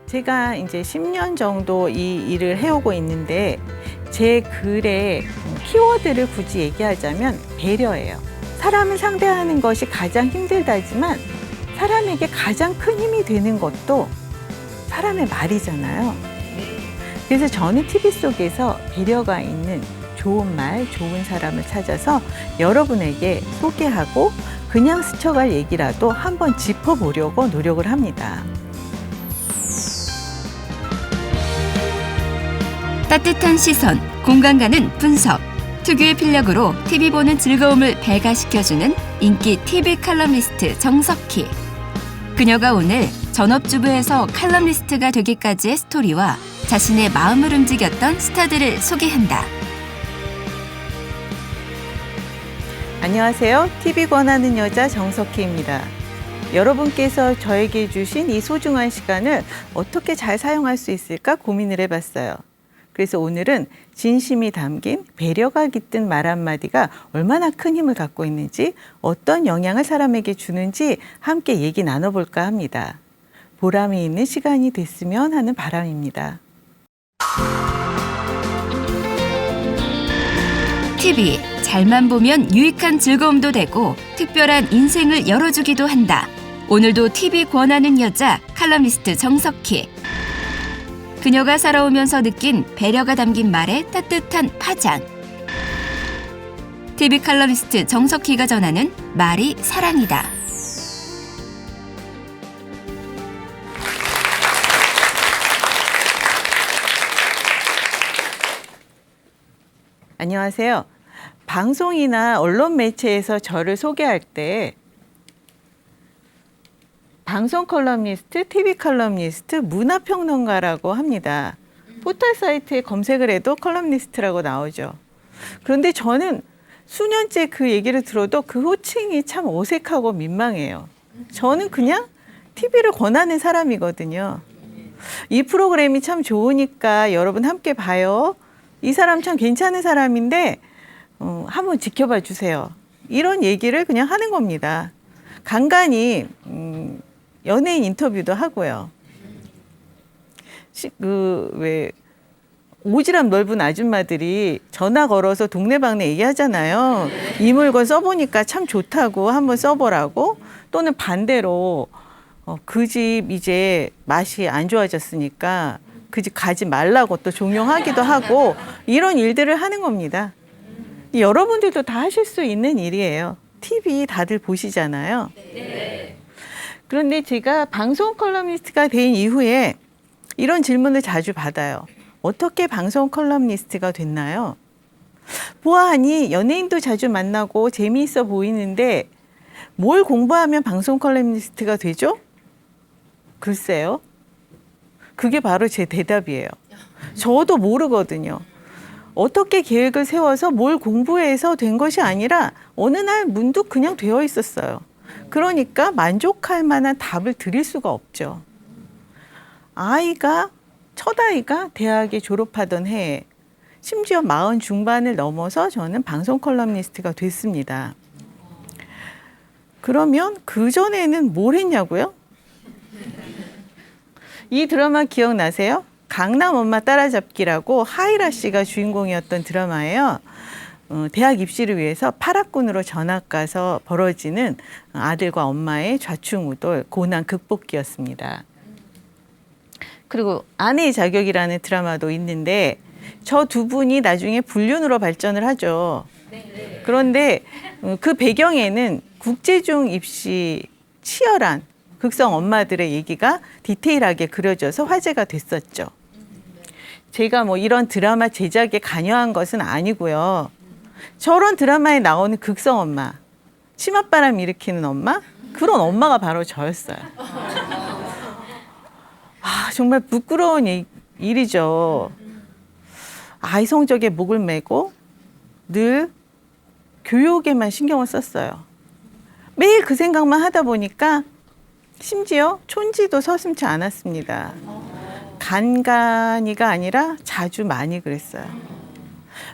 제가 이제 10년 정도 이 일을 해오고 있는데 제 글의 키워드를 굳이 얘기하자면 배려예요. 사람을 상대하는 것이 가장 힘들다지만 사람에게 가장 큰 힘이 되는 것도 사람의 말이잖아요. 그래서 저는 TV 속에서 배려가 있는 좋은 말, 좋은 사람을 찾아서 여러분에게 소개하고 그냥 스쳐갈 얘기라도 한번 짚어보려고 노력을 합니다. 따뜻한 시선, 공감 가는 분석, 특유의 필력으로 TV 보는 즐거움을 배가시켜주는 인기 TV 칼럼니스트 정석희. 그녀가 오늘 전업주부에서 칼럼니스트가 되기까지의 스토리와 자신의 마음을 움직였던 스타들을 소개한다. 안녕하세요. TV 권하는 여자 정석희입니다. 여러분께서 저에게 주신 이 소중한 시간을 어떻게 잘 사용할 수 있을까 고민을 해봤어요. 그래서 오늘은 진심이 담긴 배려가 깃든 말 한마디가 얼마나 큰 힘을 갖고 있는지, 어떤 영향을 사람에게 주는지 함께 얘기 나눠볼까 합니다. 보람이 있는 시간이 됐으면 하는 바람입니다. TV, 잘만 보면 유익한 즐거움도 되고 특별한 인생을 열어주기도 한다. 오늘도 TV 권하는 여자 칼럼니스트 정석희. 그녀가 살아오면서 느낀 배려가 담긴 말의 따뜻한 파장. TV 칼럼니스트 정석희가 전하는 말이 사랑이다. 안녕하세요. 방송이나 언론 매체에서 저를 소개할 때 방송 컬럼니스트, TV 컬럼니스트, 문화평론가라고 합니다. 포털 사이트에 검색을 해도 컬럼니스트라고 나오죠. 그런데 저는 수년째 그 얘기를 들어도 그 호칭이 참 어색하고 민망해요. 저는 그냥 TV를 권하는 사람이거든요. 이 프로그램이 참 좋으니까 여러분 함께 봐요. 이 사람 참 괜찮은 사람인데 한번 지켜봐 주세요. 이런 얘기를 그냥 하는 겁니다. 간간히 연예인 인터뷰도 하고요. 왜 오지랖 넓은 아줌마들이 전화 걸어서 동네방네 얘기하잖아요. 이 물건 써보니까 참 좋다고 한번 써보라고. 또는 반대로 그 집 이제 맛이 안 좋아졌으니까 그 집 가지 말라고 또 종용하기도 하고, 이런 일들을 하는 겁니다. 여러분들도 다 하실 수 있는 일이에요. TV 다들 보시잖아요. 그런데 제가 방송 컬럼니스트가 된 이후에 이런 질문을 자주 받아요. 어떻게 방송 컬럼니스트가 됐나요? 보아하니 연예인도 자주 만나고 재미있어 보이는데 뭘 공부하면 방송 컬럼니스트가 되죠? 글쎄요. 그게 바로 제 대답이에요. 저도 모르거든요. 어떻게 계획을 세워서 뭘 공부해서 된 것이 아니라 어느 날 문득 그냥 되어 있었어요. 그러니까 만족할 만한 답을 드릴 수가 없죠. 첫 아이가 대학에 졸업하던 해에 심지어 40 중반을 넘어서 저는 방송 컬럼니스트가 됐습니다. 그러면 그전에는 뭘 했냐고요? 이 드라마 기억나세요? 강남 엄마 따라잡기라고 하이라 씨가 주인공이었던 드라마예요. 대학 입시를 위해서 파락군으로 전학 가서 벌어지는 아들과 엄마의 좌충우돌, 고난 극복기였습니다. 그리고 아내의 자격이라는 드라마도 있는데 저 두 분이 나중에 불륜으로 발전을 하죠. 그런데 그 배경에는 국제중 입시 치열한 극성 엄마들의 얘기가 디테일하게 그려져서 화제가 됐었죠. 제가 뭐 이런 드라마 제작에 관여한 것은 아니고요. 저런 드라마에 나오는 극성 엄마, 치맛바람 일으키는 엄마, 그런 엄마가 바로 저였어요. 정말 부끄러운 일이죠. 아이 성적에 목을 메고 늘 교육에만 신경을 썼어요. 매일 그 생각만 하다 보니까 심지어 촌지도 서슴지 않았습니다. 간간이가 아니라 자주 많이 그랬어요.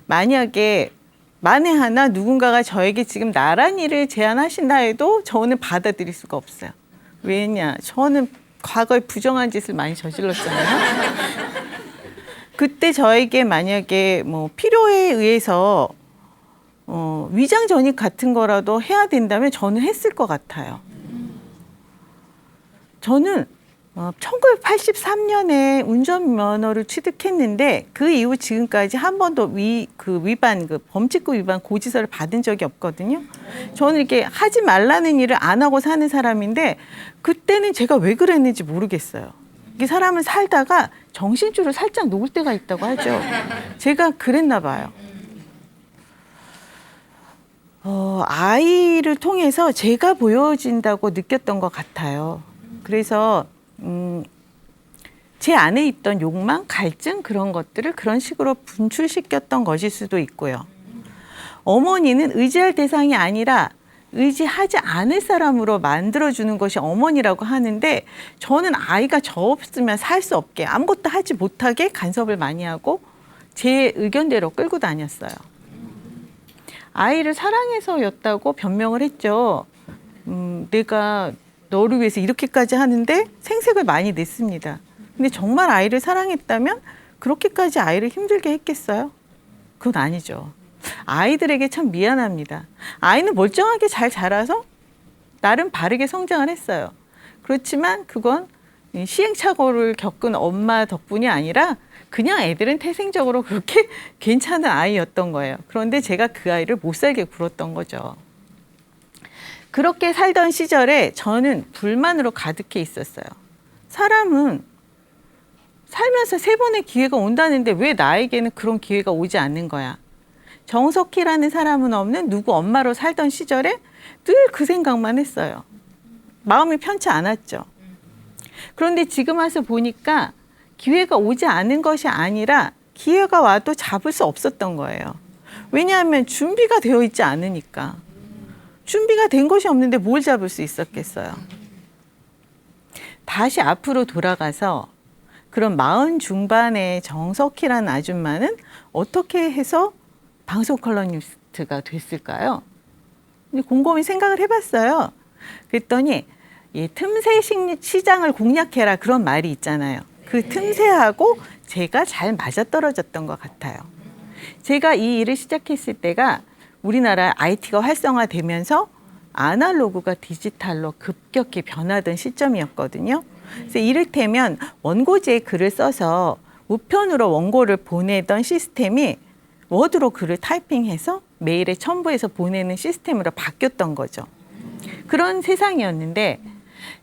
만약에 만에 하나 누군가가 저에게 지금 나란 일을 제안하신다 해도 저는 받아들일 수가 없어요. 왜냐? 저는 과거에 부정한 짓을 많이 저질렀잖아요. 그때 저에게 만약에 뭐 필요에 의해서 위장 전입 같은 거라도 해야 된다면 저는 했을 것 같아요. 저는 1983년에 운전면허를 취득했는데 그 이후 지금까지 한 번도 범칙금 위반 고지서를 받은 적이 없거든요. 저는 이렇게 하지 말라는 일을 안 하고 사는 사람인데 그때는 제가 왜 그랬는지 모르겠어요. 이 사람은 살다가 정신줄을 살짝 놓을 때가 있다고 하죠. 제가 그랬나 봐요. 아이를 통해서 제가 보여진다고 느꼈던 것 같아요. 그래서 제 안에 있던 욕망, 갈증 그런 것들을 그런 식으로 분출시켰던 것일 수도 있고요. 어머니는 의지할 대상이 아니라 의지하지 않을 사람으로 만들어주는 것이 어머니라고 하는데 저는 아이가 저 없으면 살 수 없게 아무것도 하지 못하게 간섭을 많이 하고 제 의견대로 끌고 다녔어요. 아이를 사랑해서였다고 변명을 했죠. 내가 너를 위해서 이렇게까지 하는데 생색을 많이 냈습니다. 근데 정말 아이를 사랑했다면 그렇게까지 아이를 힘들게 했겠어요? 그건 아니죠. 아이들에게 참 미안합니다. 아이는 멀쩡하게 잘 자라서 나름 바르게 성장을 했어요. 그렇지만 그건 시행착오를 겪은 엄마 덕분이 아니라 그냥 애들은 태생적으로 그렇게 괜찮은 아이였던 거예요. 그런데 제가 그 아이를 못 살게 굴었던 거죠. 그렇게 살던 시절에 저는 불만으로 가득해 있었어요. 사람은 살면서 3번의 기회가 온다는데 왜 나에게는 그런 기회가 오지 않는 거야? 정석희라는 사람은 없는 누구 엄마로 살던 시절에 늘 그 생각만 했어요. 마음이 편치 않았죠. 그런데 지금 와서 보니까 기회가 오지 않은 것이 아니라 기회가 와도 잡을 수 없었던 거예요. 왜냐하면 준비가 되어 있지 않으니까. 준비가 된 것이 없는데 뭘 잡을 수 있었겠어요. 다시 앞으로 돌아가서 그런 40 중반의 정석희라는 아줌마는 어떻게 해서 방송 컬럼니스트가 됐을까요? 곰곰이 생각을 해봤어요. 그랬더니 틈새 시장을 공략해라 그런 말이 있잖아요. 그 틈새하고 제가 잘 맞아떨어졌던 것 같아요. 제가 이 일을 시작했을 때가 우리나라 IT가 활성화되면서 아날로그가 디지털로 급격히 변하던 시점이었거든요. 그래서 이를테면 원고지에 글을 써서 우편으로 원고를 보내던 시스템이 워드로 글을 타이핑해서 메일에 첨부해서 보내는 시스템으로 바뀌었던 거죠. 그런 세상이었는데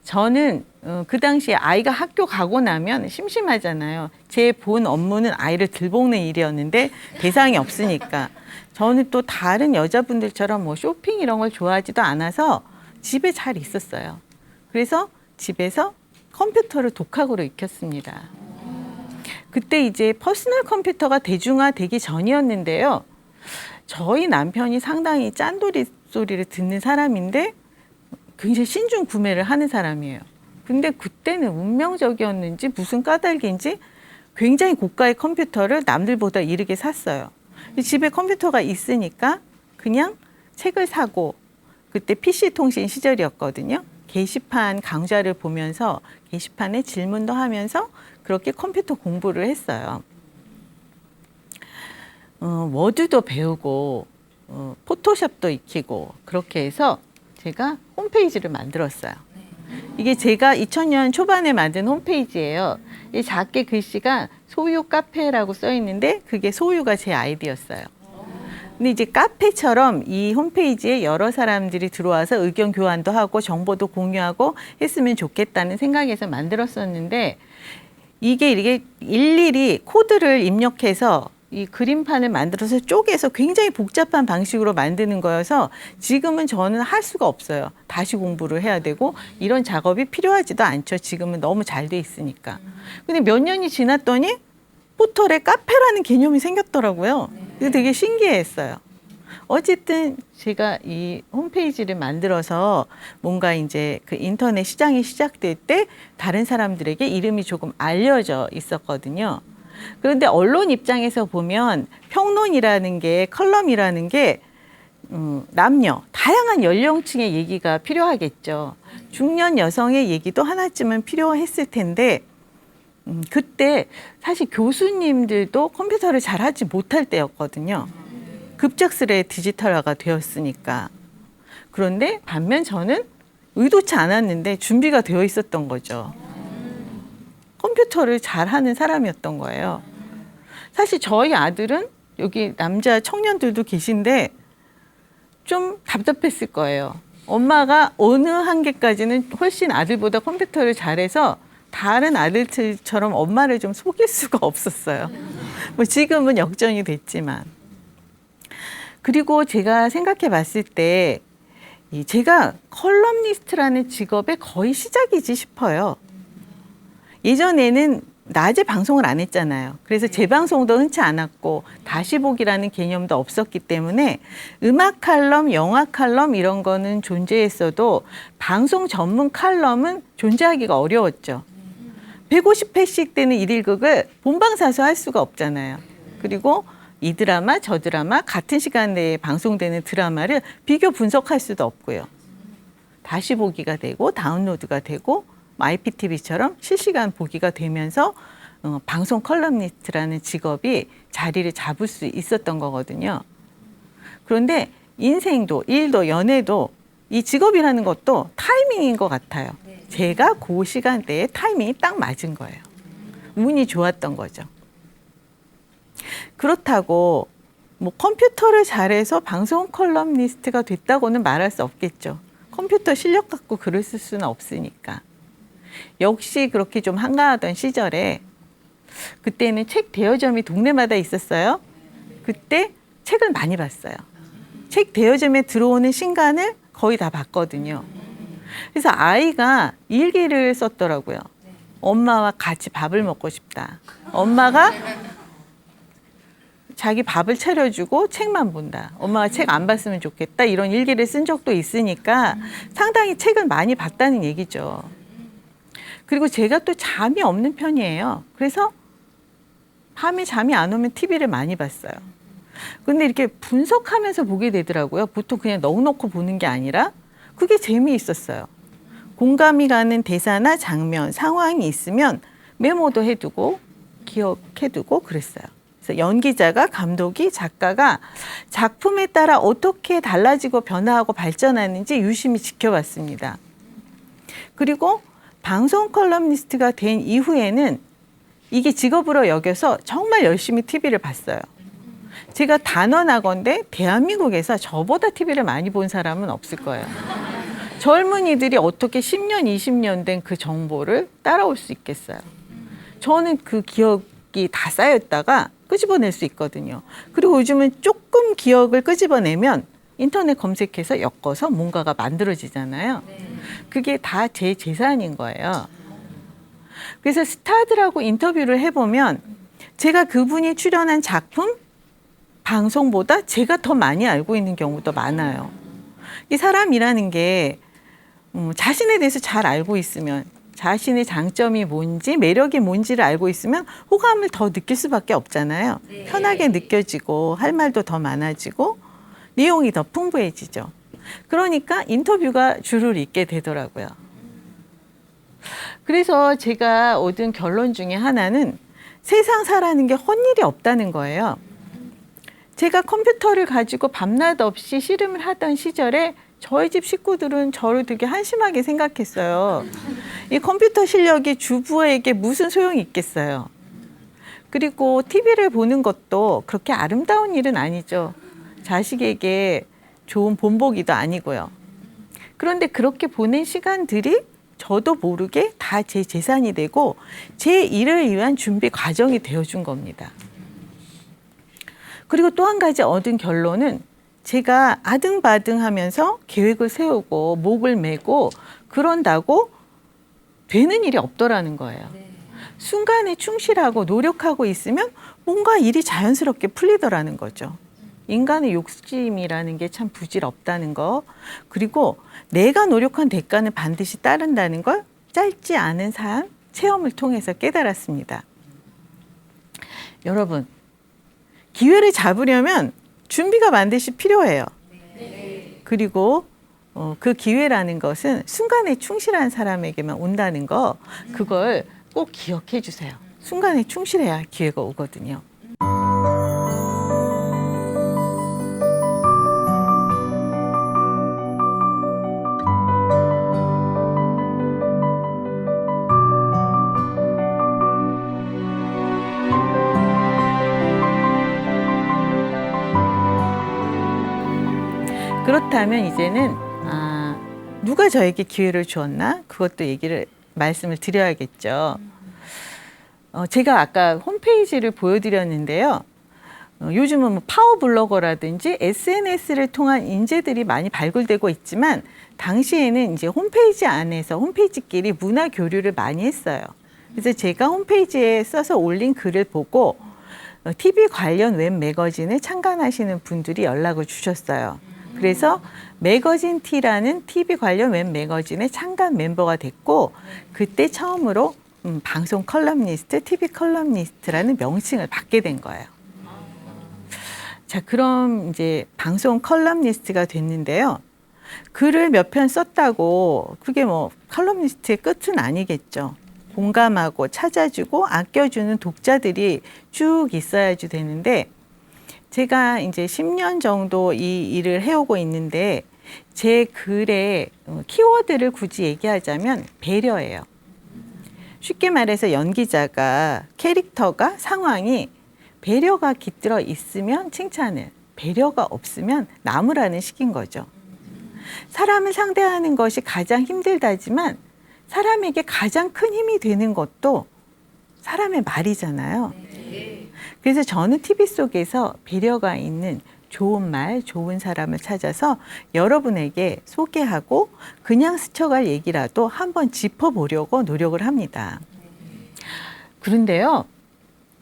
저는 그 당시에 아이가 학교 가고 나면 심심하잖아요. 제 본 업무는 아이를 들볶는 일이었는데 대상이 없으니까. 저는 또 다른 여자분들처럼 뭐 쇼핑 이런 걸 좋아하지도 않아서 집에 잘 있었어요. 그래서 집에서 컴퓨터를 독학으로 익혔습니다. 그때 이제 퍼스널 컴퓨터가 대중화되기 전이었는데요. 저희 남편이 상당히 짠돌이 소리를 듣는 사람인데 굉장히 신중 구매를 하는 사람이에요. 근데 그때는 운명적이었는지 무슨 까닭인지 굉장히 고가의 컴퓨터를 남들보다 이르게 샀어요. 집에 컴퓨터가 있으니까 그냥 책을 사고 그때 PC 통신 시절이었거든요. 게시판 강좌를 보면서 게시판에 질문도 하면서 그렇게 컴퓨터 공부를 했어요. 워드도 배우고 포토샵도 익히고 그렇게 해서 제가 홈페이지를 만들었어요. 이게 제가 2000년 초반에 만든 홈페이지예요. 이 작게 글씨가 소유 카페라고 써 있는데 그게 소유가 제 아이디였어요. 근데 이제 카페처럼 이 홈페이지에 여러 사람들이 들어와서 의견 교환도 하고 정보도 공유하고 했으면 좋겠다는 생각에서 만들었었는데 이게 일일이 코드를 입력해서 이 그림판을 만들어서 쪼개서 굉장히 복잡한 방식으로 만드는 거여서 지금은 저는 할 수가 없어요. 다시 공부를 해야 되고 이런 작업이 필요하지도 않죠. 지금은 너무 잘 돼 있으니까. 근데 몇 년이 지났더니 포털에 카페라는 개념이 생겼더라고요. 그게 되게 신기했어요. 어쨌든 제가 이 홈페이지를 만들어서 뭔가 이제 그 인터넷 시장이 시작될 때 다른 사람들에게 이름이 조금 알려져 있었거든요. 그런데 언론 입장에서 보면 평론이라는 게 컬럼이라는 게 남녀 다양한 연령층의 얘기가 필요하겠죠. 중년 여성의 얘기도 하나쯤은 필요했을 텐데 그때 사실 교수님들도 컴퓨터를 잘 하지 못할 때였거든요. 급작스레 디지털화가 되었으니까. 그런데 반면 저는 의도치 않았는데 준비가 되어 있었던 거죠. 컴퓨터를 잘하는 사람이었던 거예요. 사실 저희 아들은 여기 남자 청년들도 계신데 좀 답답했을 거예요. 엄마가 어느 한계까지는 훨씬 아들보다 컴퓨터를 잘해서 다른 아들들처럼 엄마를 좀 속일 수가 없었어요. 뭐 지금은 역전이 됐지만. 그리고 제가 생각해 봤을 때 제가 컬럼니스트라는 직업의 거의 시작이지 싶어요. 예전에는 낮에 방송을 안 했잖아요. 그래서 재방송도 흔치 않았고 다시 보기라는 개념도 없었기 때문에 음악 칼럼, 영화 칼럼 이런 거는 존재했어도 방송 전문 칼럼은 존재하기가 어려웠죠. 150회씩 되는 일일극을 본방사수 할 수가 없잖아요. 그리고 이 드라마, 저 드라마, 같은 시간 내에 방송되는 드라마를 비교 분석할 수도 없고요. 다시 보기가 되고 다운로드가 되고 IPTV처럼 실시간 보기가 되면서 방송 컬럼니스트라는 직업이 자리를 잡을 수 있었던 거거든요. 그런데 인생도 일도 연애도 이 직업이라는 것도 타이밍인 것 같아요. 제가 그 시간대에 타이밍이 딱 맞은 거예요. 운이 좋았던 거죠. 그렇다고 뭐 컴퓨터를 잘해서 방송 컬럼니스트가 됐다고는 말할 수 없겠죠. 컴퓨터 실력 갖고 글을 쓸 수는 없으니까. 역시 그렇게 좀 한가하던 시절에 그때는 책 대여점이 동네마다 있었어요. 그때 책을 많이 봤어요. 책 대여점에 들어오는 신간을 거의 다 봤거든요. 그래서 아이가 일기를 썼더라고요. 엄마와 같이 밥을 먹고 싶다. 엄마가 자기 밥을 차려주고 책만 본다. 엄마가 책 안 봤으면 좋겠다. 이런 일기를 쓴 적도 있으니까 상당히 책을 많이 봤다는 얘기죠. 그리고 제가 또 잠이 없는 편이에요. 그래서 밤에 잠이 안 오면 TV를 많이 봤어요. 근데 이렇게 분석하면서 보게 되더라고요. 보통 그냥 넋놓고 보는 게 아니라 그게 재미있었어요. 공감이 가는 대사나 장면, 상황이 있으면 메모도 해두고 기억해두고 그랬어요. 그래서 연기자가, 감독이, 작가가 작품에 따라 어떻게 달라지고 변화하고 발전하는지 유심히 지켜봤습니다. 그리고 방송 컬럼니스트가 된 이후에는 이게 직업으로 여겨서 정말 열심히 TV를 봤어요. 제가 단언하건대 대한민국에서 저보다 TV를 많이 본 사람은 없을 거예요. 젊은이들이 어떻게 10년, 20년 된 그 정보를 따라올 수 있겠어요. 저는 그 기억이 다 쌓였다가 끄집어낼 수 있거든요. 그리고 요즘은 조금 기억을 끄집어내면 인터넷 검색해서 엮어서 뭔가가 만들어지잖아요. 그게 다 제 재산인 거예요. 그래서 스타들하고 인터뷰를 해보면 제가 그분이 출연한 작품, 방송보다 제가 더 많이 알고 있는 경우도 많아요. 이 사람이라는 게 자신에 대해서 잘 알고 있으면 자신의 장점이 뭔지 매력이 뭔지를 알고 있으면 호감을 더 느낄 수밖에 없잖아요. 편하게 느껴지고 할 말도 더 많아지고 내용이 더 풍부해지죠. 그러니까 인터뷰가 줄을 잇게 되더라고요. 그래서 제가 얻은 결론 중에 하나는 세상 사라는 게 헛일이 없다는 거예요. 제가 컴퓨터를 가지고 밤낮 없이 씨름을 하던 시절에 저희 집 식구들은 저를 되게 한심하게 생각했어요. 이 컴퓨터 실력이 주부에게 무슨 소용이 있겠어요. 그리고 TV를 보는 것도 그렇게 아름다운 일은 아니죠. 자식에게 좋은 본보기도 아니고요. 그런데 그렇게 보낸 시간들이 저도 모르게 다 제 재산이 되고 제 일을 위한 준비 과정이 되어준 겁니다. 그리고 또 한 가지 얻은 결론은 제가 아등바등하면서 계획을 세우고 목을 메고 그런다고 되는 일이 없더라는 거예요. 순간에 충실하고 노력하고 있으면 뭔가 일이 자연스럽게 풀리더라는 거죠. 인간의 욕심이라는 게 참 부질없다는 거, 그리고 내가 노력한 대가는 반드시 따른다는 걸 짧지 않은 삶, 체험을 통해서 깨달았습니다. 여러분, 기회를 잡으려면 준비가 반드시 필요해요. 그리고 그 기회라는 것은 순간에 충실한 사람에게만 온다는 거, 그걸 꼭 기억해 주세요. 순간에 충실해야 기회가 오거든요. 그렇다면 이제는 누가 저에게 기회를 주었나? 그것도 말씀을 드려야겠죠. 제가 아까 홈페이지를 보여드렸는데요. 요즘은 뭐 파워블로거라든지 SNS를 통한 인재들이 많이 발굴되고 있지만 당시에는 이제 홈페이지 안에서 홈페이지끼리 문화 교류를 많이 했어요. 그래서 제가 홈페이지에 써서 올린 글을 보고 TV 관련 웹 매거진에 참관하시는 분들이 연락을 주셨어요. 그래서 매거진 T라는 TV 관련 웹 매거진의 참관 멤버가 됐고 그때 처음으로 방송 컬럼니스트, TV 컬럼니스트라는 명칭을 받게 된 거예요. 자, 그럼 이제 방송 컬럼니스트가 됐는데요. 글을 몇 편 썼다고 그게 뭐 컬럼니스트의 끝은 아니겠죠. 공감하고 찾아주고 아껴주는 독자들이 쭉 있어야지 되는데 제가 이제 10년 정도 이 일을 해오고 있는데 제 글의 키워드를 굳이 얘기하자면 배려예요. 쉽게 말해서 연기자가 캐릭터가 상황이 배려가 깃들어 있으면 칭찬을, 배려가 없으면 나무라는 식인 거죠. 사람을 상대하는 것이 가장 힘들다지만 사람에게 가장 큰 힘이 되는 것도 사람의 말이잖아요. 그래서 저는 TV 속에서 배려가 있는 좋은 말, 좋은 사람을 찾아서 여러분에게 소개하고 그냥 스쳐갈 얘기라도 한번 짚어보려고 노력을 합니다. 그런데요,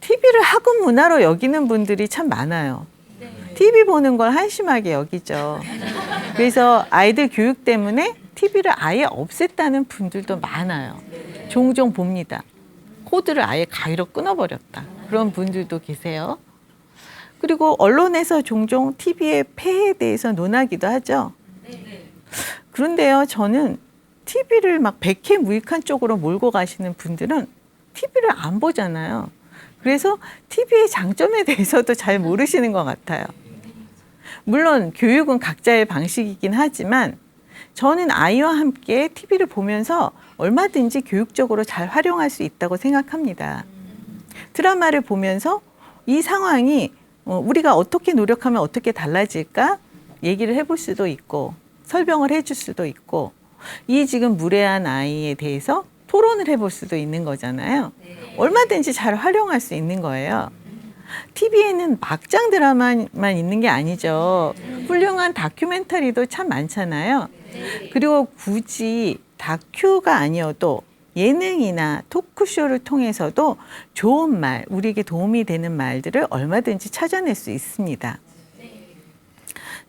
TV를 학업 문화로 여기는 분들이 참 많아요. TV 보는 걸 한심하게 여기죠. 그래서 아이들 교육 때문에 TV를 아예 없앴다는 분들도 많아요. 종종 봅니다. 코드를 아예 가위로 끊어버렸다. 그런 분들도 계세요. 그리고 언론에서 종종 TV의 폐해에 대해서 논하기도 하죠. 그런데요, 저는 TV를 막 백해무익한 쪽으로 몰고 가시는 분들은 TV를 안 보잖아요. 그래서 TV의 장점에 대해서도 잘 모르시는 것 같아요. 물론 교육은 각자의 방식이긴 하지만 저는 아이와 함께 TV를 보면서 얼마든지 교육적으로 잘 활용할 수 있다고 생각합니다. 드라마를 보면서 이 상황이 우리가 어떻게 노력하면 어떻게 달라질까 얘기를 해볼 수도 있고 설명을 해줄 수도 있고 이 지금 무례한 아이에 대해서 토론을 해볼 수도 있는 거잖아요. 얼마든지 잘 활용할 수 있는 거예요. TV에는 막장 드라마만 있는 게 아니죠. 훌륭한 다큐멘터리도 참 많잖아요. 그리고 굳이 다큐가 아니어도 예능이나 토크쇼를 통해서도 좋은 말, 우리에게 도움이 되는 말들을 얼마든지 찾아낼 수 있습니다.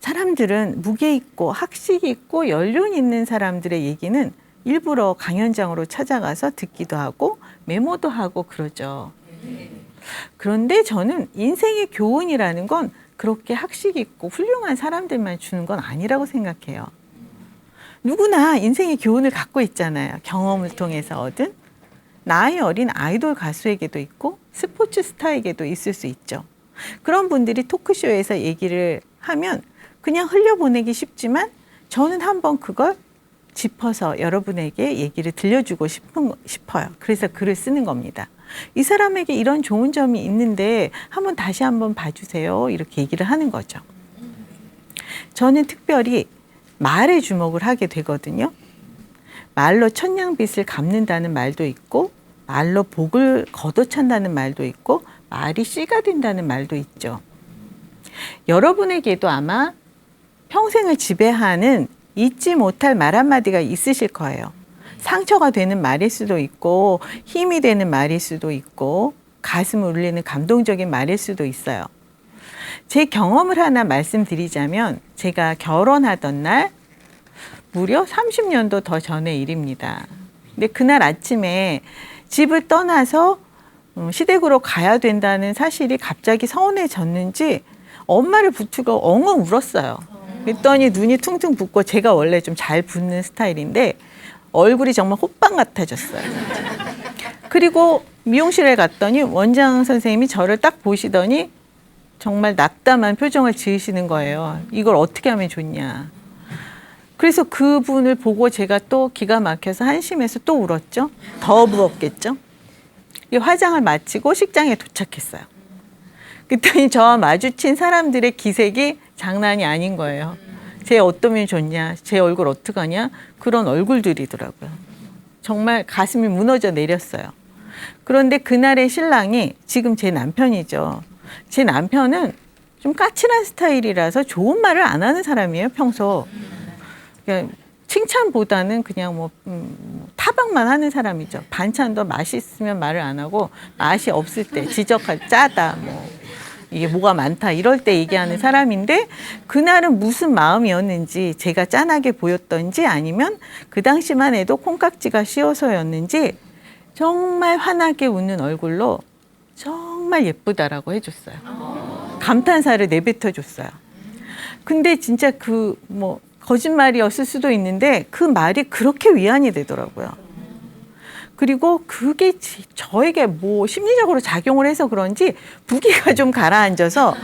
사람들은 무게 있고 학식 있고 연륜 있는 사람들의 얘기는 일부러 강연장으로 찾아가서 듣기도 하고 메모도 하고 그러죠. 그런데 저는 인생의 교훈이라는 건 그렇게 학식 있고 훌륭한 사람들만 주는 건 아니라고 생각해요. 누구나 인생의 교훈을 갖고 있잖아요. 경험을 통해서 얻은. 나이 어린 아이돌 가수에게도 있고 스포츠 스타에게도 있을 수 있죠. 그런 분들이 토크쇼에서 얘기를 하면 그냥 흘려보내기 쉽지만 저는 한번 그걸 짚어서 여러분에게 얘기를 들려주고 싶어요. 그래서 글을 쓰는 겁니다. 이 사람에게 이런 좋은 점이 있는데 다시 한번 봐주세요. 이렇게 얘기를 하는 거죠. 저는 특별히 말에 주목을 하게 되거든요. 말로 천냥빚을 갚는다는 말도 있고 말로 복을 걷어찬다는 말도 있고 말이 씨가 된다는 말도 있죠. 여러분에게도 아마 평생을 지배하는 잊지 못할 말 한마디가 있으실 거예요. 상처가 되는 말일 수도 있고 힘이 되는 말일 수도 있고 가슴을 울리는 감동적인 말일 수도 있어요. 제 경험을 하나 말씀드리자면 제가 결혼하던 날 무려 30년도 더 전의 일입니다. 근데 그날 아침에 집을 떠나서 시댁으로 가야 된다는 사실이 갑자기 서운해졌는지 엄마를 붙들고 엉엉 울었어요. 그랬더니 눈이 퉁퉁 붓고 제가 원래 좀 잘 붓는 스타일인데 얼굴이 정말 호빵 같아졌어요. 그리고 미용실에 갔더니 원장 선생님이 저를 딱 보시더니 정말 낙담한 표정을 지으시는 거예요. 이걸 어떻게 하면 좋냐. 그래서 그분을 보고 제가 또 기가 막혀서 한심해서 또 울었죠. 더 부었겠죠. 화장을 마치고 식장에 도착했어요. 그랬더니 저와 마주친 사람들의 기색이 장난이 아닌 거예요. 쟤 어떠면 좋냐, 제 얼굴 어떡하냐, 그런 얼굴들이더라고요. 정말 가슴이 무너져 내렸어요. 그런데 그날의 신랑이 지금 제 남편이죠. 제 남편은 좀 까칠한 스타일이라서 좋은 말을 안 하는 사람이에요, 평소. 그냥 칭찬보다는 그냥 타박만 하는 사람이죠. 반찬도 맛있으면 말을 안 하고 맛이 없을 때 지적할 짜다, 이게 뭐가 많다 이럴 때 얘기하는 사람인데 그날은 무슨 마음이었는지 제가 짠하게 보였던지 아니면 그 당시만 해도 콩깍지가 씌어서였는지 정말 환하게 웃는 얼굴로 정말 예쁘다라고 해줬어요. 감탄사를 내뱉어줬어요. 근데 진짜 거짓말이었을 수도 있는데 그 말이 그렇게 위안이 되더라고요. 그리고 그게 저에게 심리적으로 작용을 해서 그런지 부기가 좀 가라앉아서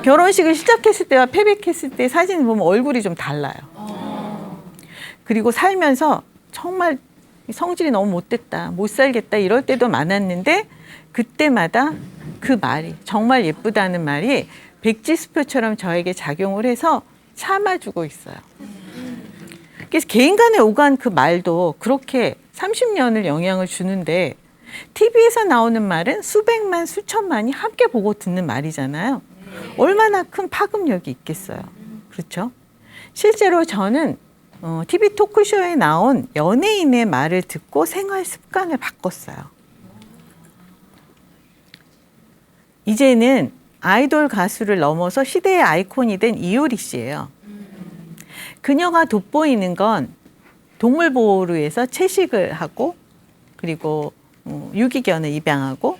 결혼식을 시작했을 때와 패백했을 때 사진을 보면 얼굴이 좀 달라요. 그리고 살면서 정말 성질이 너무 못됐다, 못 살겠다 이럴 때도 많았는데 그때마다 그 말이 정말 예쁘다는 말이 백지수표처럼 저에게 작용을 해서 참아주고 있어요. 그래서 개인 간에 오간 그 말도 그렇게 30년을 영향을 주는데 TV에서 나오는 말은 수백만, 수천만이 함께 보고 듣는 말이잖아요. 얼마나 큰 파급력이 있겠어요. 그렇죠? 실제로 저는 TV 토크쇼에 나온 연예인의 말을 듣고 생활 습관을 바꿨어요. 이제는 아이돌 가수를 넘어서 시대의 아이콘이 된 이효리 씨예요. 그녀가 돋보이는 건 동물보호를 위해서 채식을 하고 그리고 유기견을 입양하고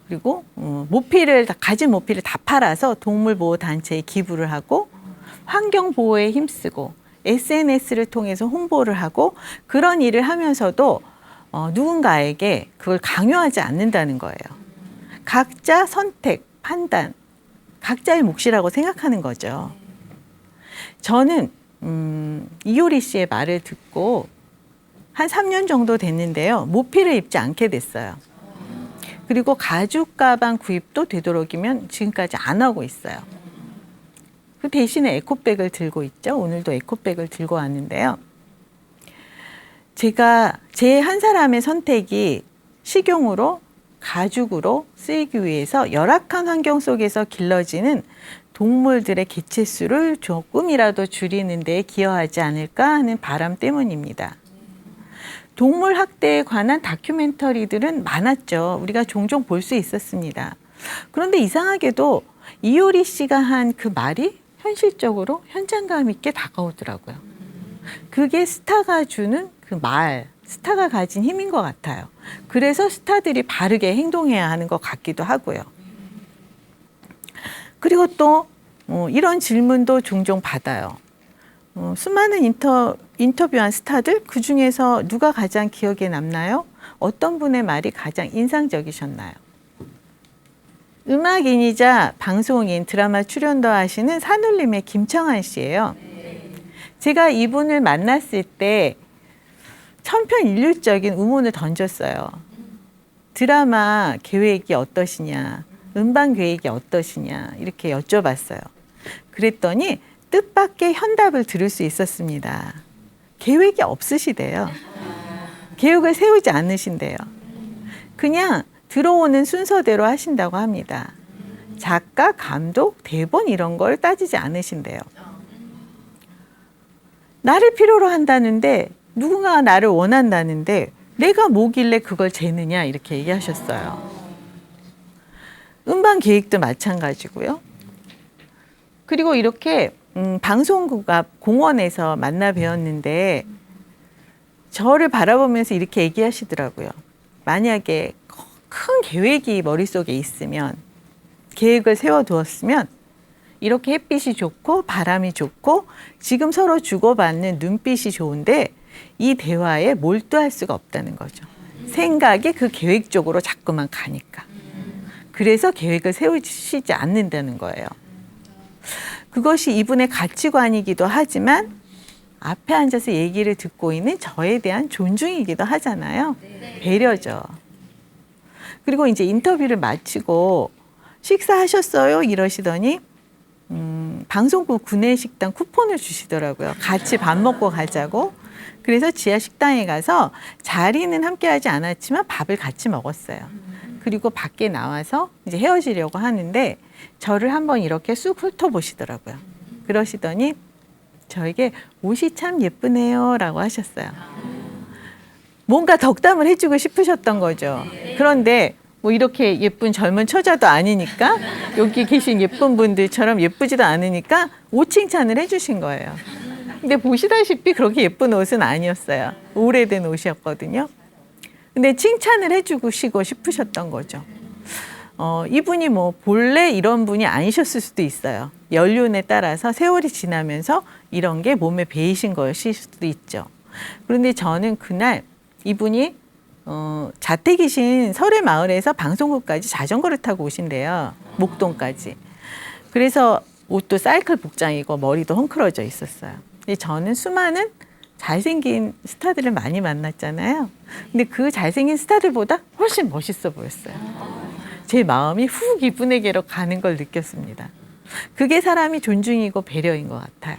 그리고 가진 모피를 다 팔아서 동물보호단체에 기부를 하고 환경보호에 힘쓰고 SNS를 통해서 홍보를 하고 그런 일을 하면서도 누군가에게 그걸 강요하지 않는다는 거예요. 각자 선택, 판단, 각자의 몫이라고 생각하는 거죠. 저는 이효리 씨의 말을 듣고 한 3년 정도 됐는데요. 모피를 입지 않게 됐어요. 그리고 가죽 가방 구입도 되도록이면 지금까지 안 하고 있어요. 그 대신에 에코백을 들고 있죠. 오늘도 에코백을 들고 왔는데요. 제가 제 한 사람의 선택이 식용으로 가죽으로 쓰이기 위해서 열악한 환경 속에서 길러지는 동물들의 개체수를 조금이라도 줄이는 데 기여하지 않을까 하는 바람 때문입니다. 동물 학대에 관한 다큐멘터리들은 많았죠. 우리가 종종 볼 수 있었습니다. 그런데 이상하게도 이효리 씨가 한 그 말이 현실적으로 현장감 있게 다가오더라고요. 그게 스타가 주는 그 말, 스타가 가진 힘인 것 같아요. 그래서 스타들이 바르게 행동해야 하는 것 같기도 하고요. 그리고 또 이런 질문도 종종 받아요. 수많은 인터뷰한 스타들 그중에서 누가 가장 기억에 남나요? 어떤 분의 말이 가장 인상적이셨나요? 음악인이자 방송인, 드라마 출연도 하시는 산울림의 김청한 씨예요. 제가 이분을 만났을 때 천편일률적인 의문을 던졌어요. 드라마 계획이 어떠시냐, 음반 계획이 어떠시냐 이렇게 여쭤봤어요. 그랬더니 뜻밖의 현답을 들을 수 있었습니다. 계획이 없으시대요. 계획을 세우지 않으신대요. 그냥 들어오는 순서대로 하신다고 합니다. 작가, 감독, 대본 이런 걸 따지지 않으신대요. 나를 필요로 한다는데 누군가가 나를 원한다는데 내가 뭐길래 그걸 재느냐 이렇게 얘기하셨어요. 음반 계획도 마찬가지고요. 그리고 이렇게 방송국 앞 공원에서 만나 뵈었는데 저를 바라보면서 이렇게 얘기하시더라고요. 만약에 큰 계획이 머릿속에 있으면 계획을 세워두었으면 이렇게 햇빛이 좋고 바람이 좋고 지금 서로 주고받는 눈빛이 좋은데 이 대화에 몰두할 수가 없다는 거죠. 생각이 그 계획 쪽으로 자꾸만 가니까. 그래서 계획을 세우시지 않는다는 거예요. 그것이 이분의 가치관이기도 하지만 앞에 앉아서 얘기를 듣고 있는 저에 대한 존중이기도 하잖아요. 배려죠. 그리고 이제 인터뷰를 마치고 식사하셨어요? 이러시더니 방송국 구내식당 쿠폰을 주시더라고요. 같이 밥 먹고 가자고. 그래서 지하 식당에 가서 자리는 함께 하지 않았지만 밥을 같이 먹었어요. 그리고 밖에 나와서 이제 헤어지려고 하는데 저를 한번 이렇게 쑥 훑어보시더라고요. 그러시더니 저에게 옷이 참 예쁘네요 라고 하셨어요. 뭔가 덕담을 해주고 싶으셨던 거죠. 그런데 뭐 이렇게 예쁜 젊은 처자도 아니니까 여기 계신 예쁜 분들처럼 예쁘지도 않으니까 옷 칭찬을 해주신 거예요. 근데 보시다시피 그렇게 예쁜 옷은 아니었어요. 오래된 옷이었거든요. 근데 칭찬을 해주고 싶으셨던 거죠. 이분이 뭐 본래 이런 분이 아니셨을 수도 있어요. 연륜에 따라서 세월이 지나면서 이런 게 몸에 배이신 것일 수도 있죠. 그런데 저는 그날 이분이 자택이신 설의 마을에서 방송국까지 자전거를 타고 오신대요. 목동까지. 그래서 옷도 사이클 복장이고 머리도 헝클어져 있었어요. 근데 저는 수많은 잘생긴 스타들을 많이 만났잖아요. 근데 그 잘생긴 스타들보다 훨씬 멋있어 보였어요. 제 마음이 훅 이분에게로 가는 걸 느꼈습니다. 그게 사람이 존중이고 배려인 것 같아요.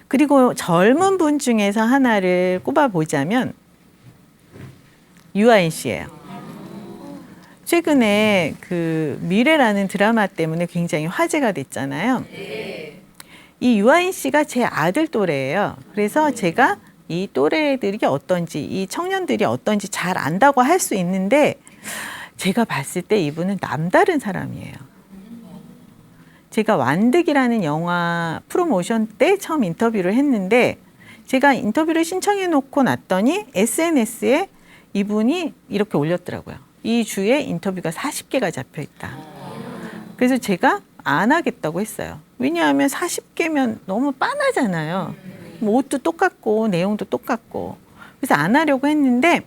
그리고 젊은 분 중에서 하나를 꼽아보자면 유아인 씨예요. 최근에 그 미래라는 드라마 때문에 굉장히 화제가 됐잖아요. 이 유아인 씨가 제 아들 또래예요. 그래서 제가 이 또래들이 어떤지, 이 청년들이 어떤지 잘 안다고 할 수 있는데 제가 봤을 때 이분은 남다른 사람이에요. 제가 완득이라는 영화 프로모션 때 처음 인터뷰를 했는데 제가 인터뷰를 신청해 놓고 났더니 SNS에 이분이 이렇게 올렸더라고요. 이 주에 인터뷰가 40개가 잡혀 있다. 그래서 제가 안 하겠다고 했어요. 왜냐하면 40개면 너무 빤하잖아요. 뭐 옷도 똑같고 내용도 똑같고. 그래서 안 하려고 했는데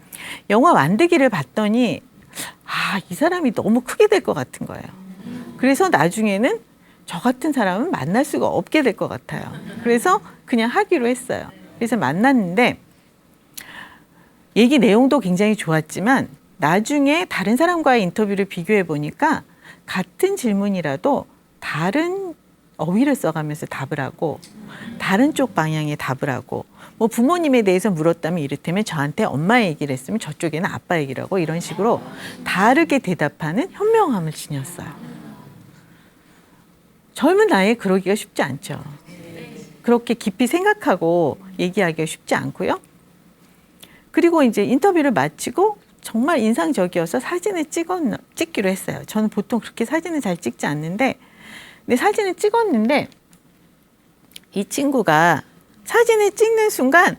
영화 완득이를 봤더니 이 사람이 너무 크게 될 것 같은 거예요. 그래서 나중에는 저 같은 사람은 만날 수가 없게 될 것 같아요. 그래서 그냥 하기로 했어요. 그래서 만났는데 얘기 내용도 굉장히 좋았지만 나중에 다른 사람과의 인터뷰를 비교해 보니까 같은 질문이라도 다른 어휘를 써가면서 답을 하고 다른 쪽 방향의 답을 하고 뭐 부모님에 대해서 물었다면 이를테면 저한테 엄마 얘기를 했으면 저쪽에는 아빠 얘기를 하고 이런 식으로 다르게 대답하는 현명함을 지녔어요. 젊은 나이에 그러기가 쉽지 않죠. 그렇게 깊이 생각하고 얘기하기가 쉽지 않고요. 그리고 이제 인터뷰를 마치고 정말 인상적이어서 사진을 찍기로 했어요. 저는 보통 그렇게 사진을 잘 찍지 않는데 근데 사진을 찍었는데 이 친구가 사진을 찍는 순간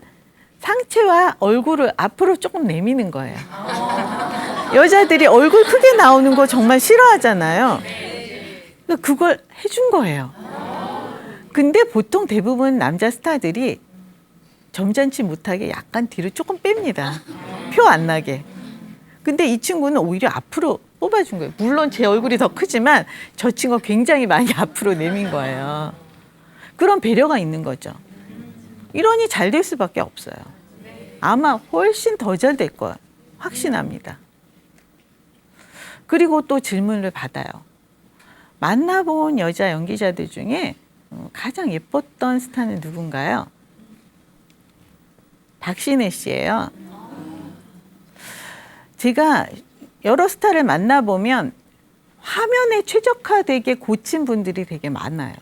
상체와 얼굴을 앞으로 조금 내미는 거예요. 여자들이 얼굴 크게 나오는 거 정말 싫어하잖아요. 그걸 해준 거예요. 근데 보통 대부분 남자 스타들이 점잖지 못하게 약간 뒤로 조금 뺍니다. 표 안 나게. 근데 이 친구는 오히려 앞으로 뽑아준 거예요. 물론 제 얼굴이 더 크지만 저 친구가 굉장히 많이 앞으로 내민 거예요. 그런 배려가 있는 거죠. 이러니 잘 될 수밖에 없어요. 아마 훨씬 더 잘 될 거예요. 확신합니다. 그리고 또 질문을 받아요. 만나본 여자 연기자들 중에 가장 예뻤던 스타는 누군가요? 박신혜 씨예요. 제가 여러 스타를 만나보면 화면에 최적화되게 고친 분들이 되게 많아요.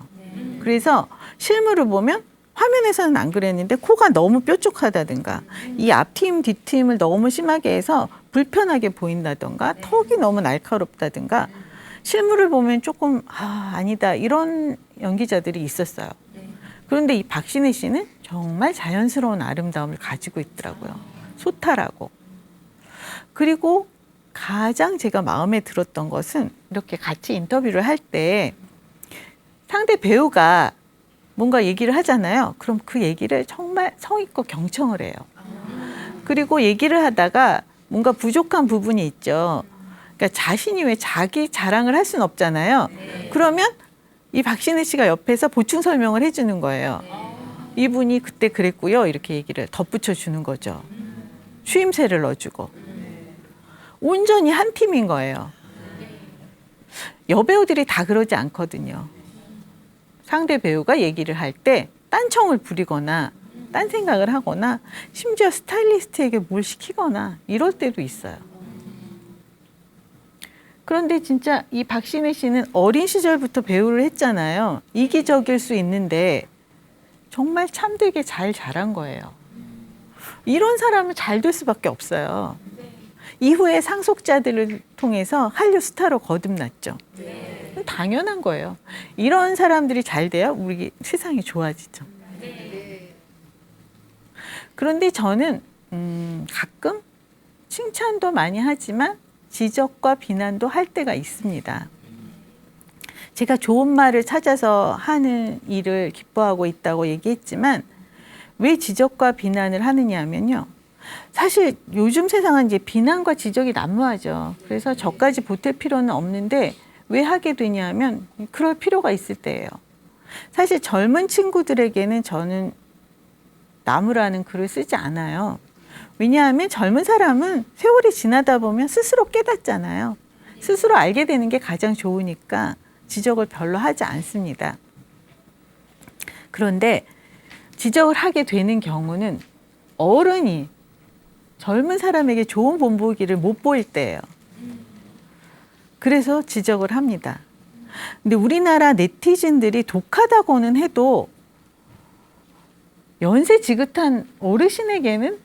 그래서 실물을 보면 화면에서는 안 그랬는데 코가 너무 뾰족하다든가 이 앞팀 뒷팀을 너무 심하게 해서 불편하게 보인다든가 턱이 너무 날카롭다든가 실물을 보면 조금 아니다 이런 연기자들이 있었어요. 그런데 이 박신혜 씨는 정말 자연스러운 아름다움을 가지고 있더라고요. 소탈하고. 그리고 가장 제가 마음에 들었던 것은 이렇게 같이 인터뷰를 할 때 상대 배우가 뭔가 얘기를 하잖아요. 그럼 그 얘기를 정말 성의껏 경청을 해요. 그리고 얘기를 하다가 뭔가 부족한 부분이 있죠. 그러니까 자신이 왜 자기 자랑을 할 수는 없잖아요. 그러면 이 박신혜 씨가 옆에서 보충 설명을 해주는 거예요. 이분이 그때 그랬고요. 이렇게 얘기를 덧붙여 주는 거죠. 추임새를 넣어주고. 온전히 한 팀인 거예요. 여배우들이 다 그러지 않거든요. 상대 배우가 얘기를 할 때 딴청을 부리거나 딴 생각을 하거나 심지어 스타일리스트에게 뭘 시키거나 이럴 때도 있어요. 그런데 진짜 이 박신혜 씨는 어린 시절부터 배우를 했잖아요. 이기적일 수 있는데 정말 참되게 잘 자란 거예요. 이런 사람은 잘 될 수밖에 없어요. 이후에 상속자들을 통해서 한류 스타로 거듭났죠. 당연한 거예요. 이런 사람들이 잘 돼야 우리 세상이 좋아지죠. 그런데 저는 가끔 칭찬도 많이 하지만 지적과 비난도 할 때가 있습니다. 제가 좋은 말을 찾아서 하는 일을 기뻐하고 있다고 얘기했지만 왜 지적과 비난을 하느냐 하면요. 사실 요즘 세상은 이제 비난과 지적이 난무하죠. 그래서 저까지 보탤 필요는 없는데 왜 하게 되냐 하면 그럴 필요가 있을 때예요. 사실 젊은 친구들에게는 저는 나무라는 글을 쓰지 않아요. 왜냐하면 젊은 사람은 세월이 지나다 보면 스스로 깨닫잖아요. 스스로 알게 되는 게 가장 좋으니까 지적을 별로 하지 않습니다. 그런데 지적을 하게 되는 경우는 어른이 젊은 사람에게 좋은 본보기를 못 보일 때예요. 그래서 지적을 합니다. 근데 우리나라 네티즌들이 독하다고는 해도 연세 지긋한 어르신에게는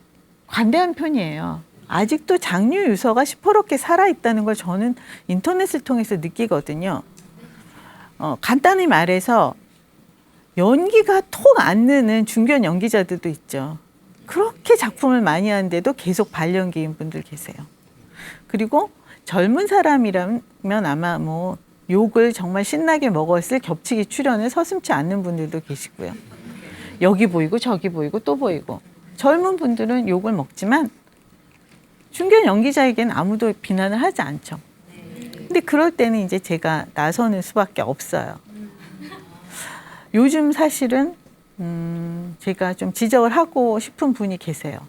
관대한 편이에요. 아직도 장류 유서가 시퍼렇게 살아있다는 걸 저는 인터넷을 통해서 느끼거든요. 간단히 말해서 연기가 톡 안 느는 중견 연기자들도 있죠. 그렇게 작품을 많이 하는데도 계속 발연기인 분들 계세요. 그리고 젊은 사람이라면 아마 뭐 욕을 정말 신나게 먹었을 겹치기 출연을 서슴지 않는 분들도 계시고요. 여기 보이고 저기 보이고 또 보이고. 젊은 분들은 욕을 먹지만 중견 연기자에게는 아무도 비난을 하지 않죠. 근데 그럴 때는 이제 제가 나서는 수밖에 없어요. 요즘 사실은 제가 좀 지적을 하고 싶은 분이 계세요.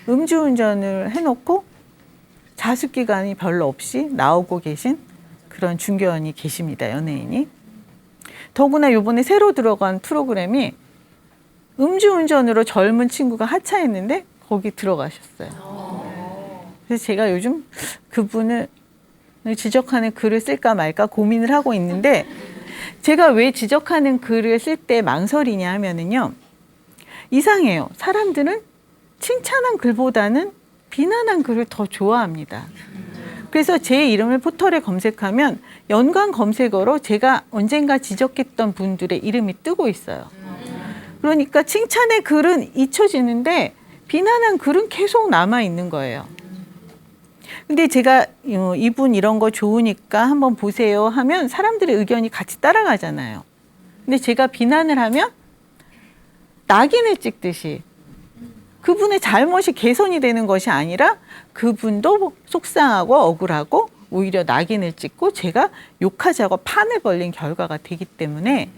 음주운전을 해놓고 자숙기간이 별로 없이 나오고 계신 그런 중견이 계십니다. 연예인이. 더구나 이번에 새로 들어간 프로그램이 음주운전으로 젊은 친구가 하차했는데 거기 들어가셨어요. 그래서 제가 요즘 그분을 지적하는 글을 쓸까 말까 고민을 하고 있는데 제가 왜 지적하는 글을 쓸 때 망설이냐 하면은요. 이상해요. 사람들은 칭찬한 글보다는 비난한 글을 더 좋아합니다. 그래서 제 이름을 포털에 검색하면 연관 검색어로 제가 언젠가 지적했던 분들의 이름이 뜨고 있어요. 그러니까 칭찬의 글은 잊혀지는데 비난한 글은 계속 남아 있는 거예요. 근데 제가 이분 이런 거 좋으니까 한번 보세요 하면 사람들의 의견이 같이 따라가잖아요. 근데 제가 비난을 하면 낙인을 찍듯이 그분의 잘못이 개선이 되는 것이 아니라 그분도 속상하고 억울하고 오히려 낙인을 찍고 제가 욕하자고 판을 벌린 결과가 되기 때문에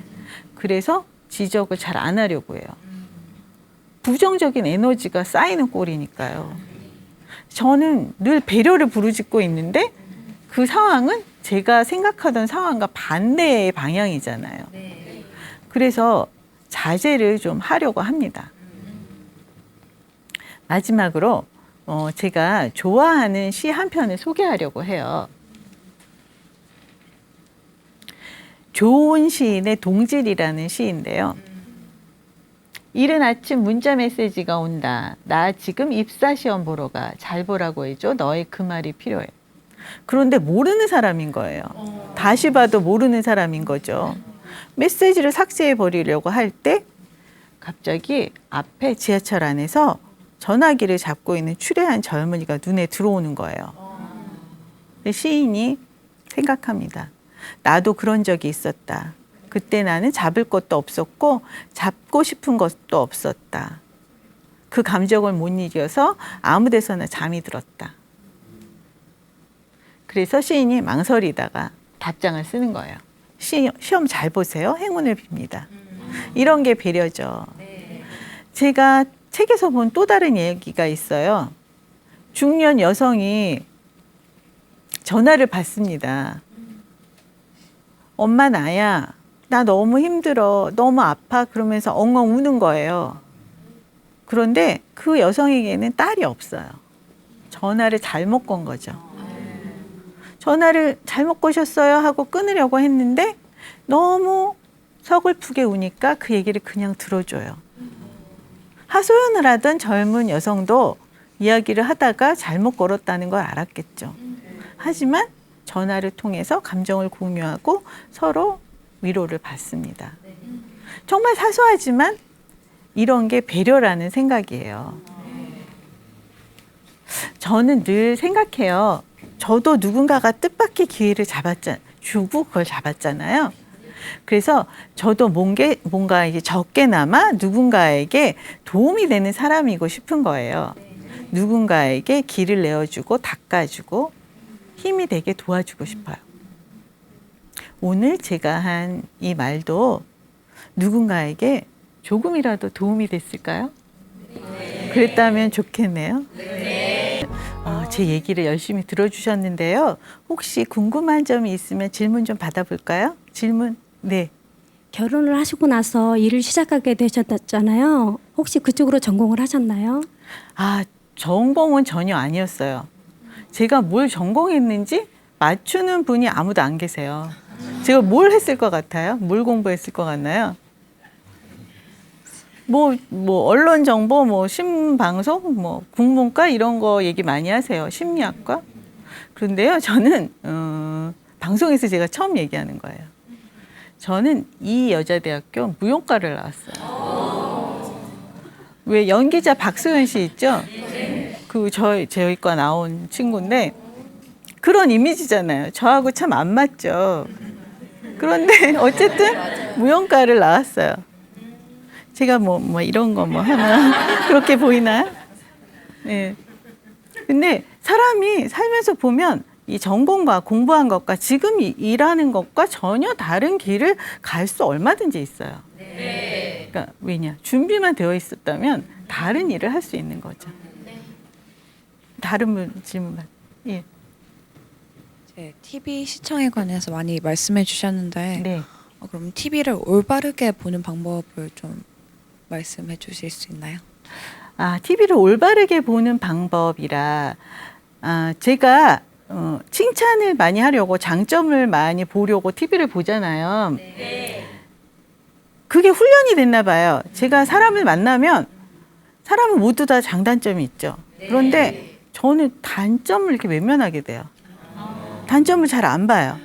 그래서 지적을 잘 안 하려고 해요. 부정적인 에너지가 쌓이는 꼴이니까요. 저는 늘 배려를 부르짖고 있는데 그 상황은 제가 생각하던 상황과 반대의 방향이잖아요. 그래서 자제를 좀 하려고 합니다. 마지막으로 제가 좋아하는 시 한 편을 소개하려고 해요. 좋은 시인의 동질이라는 시인데요. 이른 아침 문자 메시지가 온다. 나 지금 입사시험 보러 가. 잘 보라고 해줘. 너의 그 말이 필요해. 그런데 모르는 사람인 거예요. 다시 봐도 모르는 사람인 거죠. 메시지를 삭제해 버리려고 할 때 갑자기 앞에 지하철 안에서 전화기를 잡고 있는 추레한 젊은이가 눈에 들어오는 거예요. 시인이 생각합니다. 나도 그런 적이 있었다. 그때 나는 잡을 것도 없었고 잡고 싶은 것도 없었다. 그 감정을 못 이겨서 아무 데서나 잠이 들었다. 그래서 시인이 망설이다가 답장을 쓰는 거예요. 시험 잘 보세요. 행운을 빕니다. 이런 게 배려죠. 제가 책에서 본 또 다른 얘기가 있어요. 중년 여성이 전화를 받습니다. 엄마 나야. 나 너무 힘들어. 너무 아파. 그러면서 엉엉 우는 거예요. 그런데 그 여성에게는 딸이 없어요. 전화를 잘못 건 거죠. 전화를 잘못 거셨어요 하고 끊으려고 했는데 너무 서글프게 우니까 그 얘기를 그냥 들어줘요. 하소연을 하던 젊은 여성도 이야기를 하다가 잘못 걸었다는 걸 알았겠죠. 하지만 전화를 통해서 감정을 공유하고 서로 위로를 받습니다. 정말 사소하지만 이런 게 배려라는 생각이에요. 저는 늘 생각해요. 저도 누군가가 뜻밖의 기회를 주고 그걸 잡았잖아요. 그래서 저도 뭔가 이제 적게나마 누군가에게 도움이 되는 사람이고 싶은 거예요. 누군가에게 길을 내어주고 닦아주고 힘이 되게 도와주고 싶어요. 오늘 제가 한 이 말도 누군가에게 조금이라도 도움이 됐을까요? 그랬다면 좋겠네요. 제 얘기를 열심히 들어주셨는데요. 혹시 궁금한 점이 있으면 질문 좀 받아볼까요? 질문. 네. 결혼을 하시고 나서 일을 시작하게 되셨잖아요. 혹시 그쪽으로 전공을 하셨나요? 전공은 전혀 아니었어요. 제가 뭘 전공했는지 맞추는 분이 아무도 안 계세요. 제가 뭘 했을 것 같아요? 뭘 공부했을 것 같나요? 언론 정보, 신방송, 국문과 이런 거 얘기 많이 하세요. 심리학과. 그런데요, 저는 방송에서 제가 처음 얘기하는 거예요. 저는 이여자대학교 무용과를 나왔어요. 왜 연기자 박소연 씨 있죠? 저희 과 나온 친구인데 그런 이미지잖아요. 저하고 참 안 맞죠. 그런데 어쨌든 무용과를 나왔어요. 제가 이런 거 하면 그렇게 보이나요? 네. 근데 사람이 살면서 보면 이 전공과 공부한 것과 지금 일하는 것과 전혀 다른 길을 갈 수 얼마든지 있어요. 그러니까 왜냐? 준비만 되어 있었다면 다른 일을 할 수 있는 거죠. 다른 분 질문만. 예. TV 시청에 관해서 많이 말씀해 주셨는데 네. 그럼 TV를 올바르게 보는 방법을 좀 말씀해 주실 수 있나요? TV를 올바르게 보는 방법이라 제가 칭찬을 많이 하려고 장점을 많이 보려고 TV를 보잖아요. 그게 훈련이 됐나 봐요. 제가 사람을 만나면 사람은 모두 다 장단점이 있죠. 그런데 저는 단점을 이렇게 외면하게 돼요. 단점을 잘 안 봐요.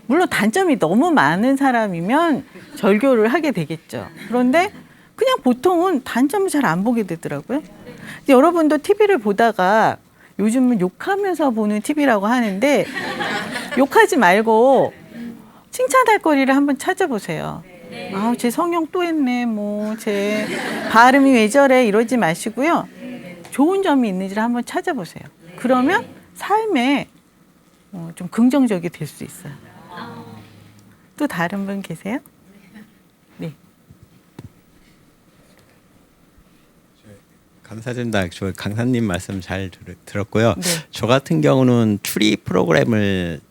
물론 단점이 너무 많은 사람이면 절교를 하게 되겠죠. 그런데 그냥 보통은 단점을 잘 안 보게 되더라고요. 여러분도 TV를 보다가 요즘은 욕하면서 보는 TV라고 하는데 욕하지 말고 칭찬할 거리를 한번 찾아보세요. 제 성형 또 했네. 제 발음이 왜 저래 이러지 마시고요. 좋은 점이 있는지를 한번 찾아보세요. 그러면 삶에 좀 긍정적이 될 수 있어요. 또 다른 분 계세요? 네. 감사드립니다. 저 강사님 말씀 잘 들었고요. 네. 저 같은 경우는 추리 프로그램을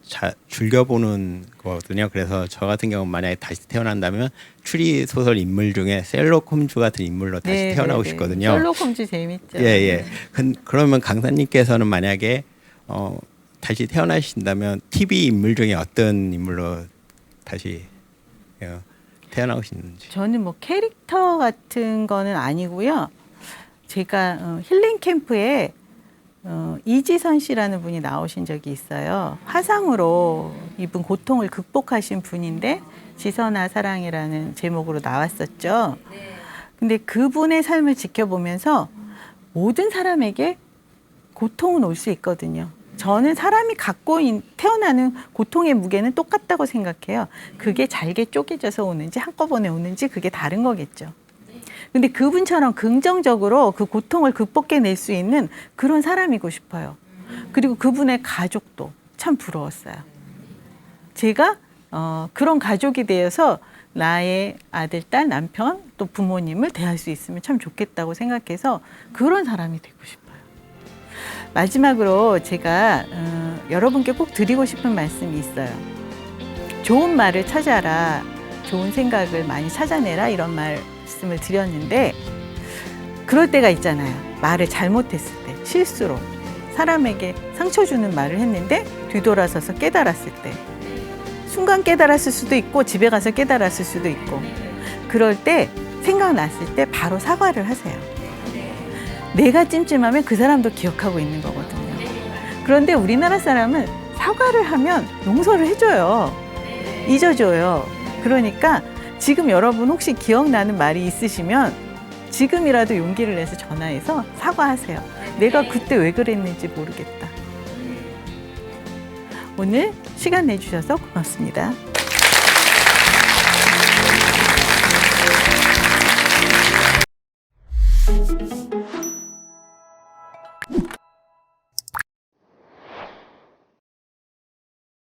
즐겨보는 거거든요. 그래서 저 같은 경우는 만약에 다시 태어난다면 추리 소설 인물 중에 셜록 홈즈 같은 인물로 다시 태어나고 싶거든요. 셜록 홈즈 재밌죠. 예. 그러면 강사님께서는 만약에 다시 태어나신다면 TV 인물 중에 어떤 인물로 다시 태어나고 싶는지. 저는 캐릭터 같은 거는 아니고요. 제가 힐링 캠프에 이지선 씨라는 분이 나오신 적이 있어요. 화상으로 이분 고통을 극복하신 분인데 지선아 사랑이라는 제목으로 나왔었죠. 근데 그분의 삶을 지켜보면서 모든 사람에게 고통은 올 수 있거든요. 저는 사람이 태어나는 고통의 무게는 똑같다고 생각해요. 그게 잘게 쪼개져서 오는지 한꺼번에 오는지 그게 다른 거겠죠. 근데 그분처럼 긍정적으로 그 고통을 극복해낼 수 있는 그런 사람이고 싶어요. 그리고 그분의 가족도 참 부러웠어요. 제가 그런 가족이 되어서 나의 아들, 딸, 남편 또 부모님을 대할 수 있으면 참 좋겠다고 생각해서 그런 사람이 되고 싶어요. 마지막으로 제가 여러분께 꼭 드리고 싶은 말씀이 있어요. 좋은 말을 찾아라, 좋은 생각을 많이 찾아내라 이런 말씀을 드렸는데 그럴 때가 있잖아요. 말을 잘못했을 때, 실수로 사람에게 상처 주는 말을 했는데 뒤돌아서서 깨달았을 때 순간 깨달았을 수도 있고 집에 가서 깨달았을 수도 있고 그럴 때 생각났을 때 바로 사과를 하세요. 내가 찜찜하면 그 사람도 기억하고 있는 거거든요. 그런데 우리나라 사람은 사과를 하면 용서를 해줘요. 잊어줘요. 그러니까 지금 여러분 혹시 기억나는 말이 있으시면 지금이라도 용기를 내서 전화해서 사과하세요. 내가 그때 왜 그랬는지 모르겠다. 오늘 시간 내주셔서 고맙습니다.